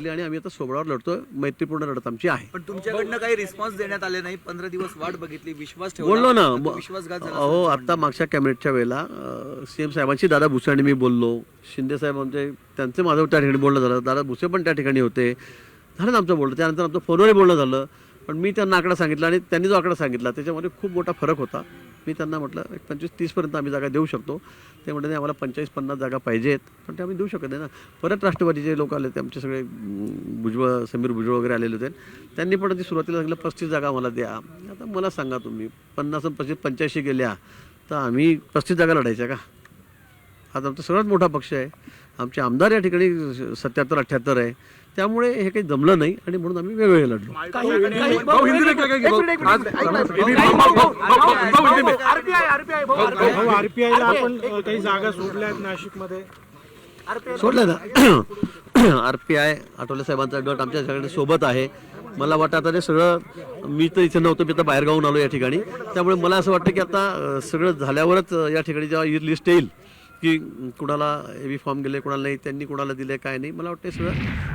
आणि आम्ही आता सोबळावर लढतोय. मैत्रीपूर्ण लढत आमची आहे. पण तुमच्याकडनं काही रिस्पॉन्स देण्यात आले नाही. 15 दिवस वाट बघितली, विश्वास ठेवला. बोललो ना, विश्वासघात झाला. हो. आता मागच्या कॅबिनेटच्या वेळेला सीएम साहेबांशी दादा भुसे आणि मी बोललो. शिंदे साहेब त्यांचे माझं त्या ठिकाणी बोलणं झालं. दादा भुसे पण त्या ठिकाणी होते. झालं ना आमचं बोलणं. त्यानंतर आमचं फोनवरही बोलणं झालं. पण मी त्यांना आकडा सांगितला आणि त्यांनी जो आकडा सांगितला त्याच्यामध्ये खूप मोठा फरक होता. मी त्यांना म्हटलं 25-30 पर्यंत आम्ही जागा देऊ शकतो. ते म्हटलं नाही आम्हाला 45-50 जागा पाहिजेत. पण ते आम्ही देऊ शकत नाही ना. परत राष्ट्रवादीचे लोक आले ते आमचे सगळे समीर भुजबळ वगैरे आलेले होते. त्यांनी पण ती सुरुवातीला सांगितलं 35 जागा आम्हाला द्या. आता मला सांगा तुम्ही 50-85 गेल्या तर आम्ही 35 जागा लढायच्या का? आता आमचा सगळ्यात मोठा पक्ष आहे. आमचे आमदार या ठिकाणी 77-78 आहे. त्यामुळे हे काही जमलं नाही आणि म्हणून आम्ही वेगवेगळे लढलो. आरपीआयला आपण काही जागा सोडल्या आहेत नाशिकमध्ये. सोडलं ना. आरपीआय आठवले साहेबांचा गट आमच्या सगळ्यांच्या सोबत आहे. मला वाटतं आता ते सगळं मी तर इथे नव्हतो. मी आता बाहेर गावून आलो या ठिकाणी. त्यामुळे मला असं वाटतं की आता सगळं झाल्यावरच या ठिकाणी जेव्हा लिस्ट येईल की कुणाला हेवी फॉर्म गेले कुणाला नाही, त्यांनी कुणाला दिले काय नाही, मला वाटतं सगळं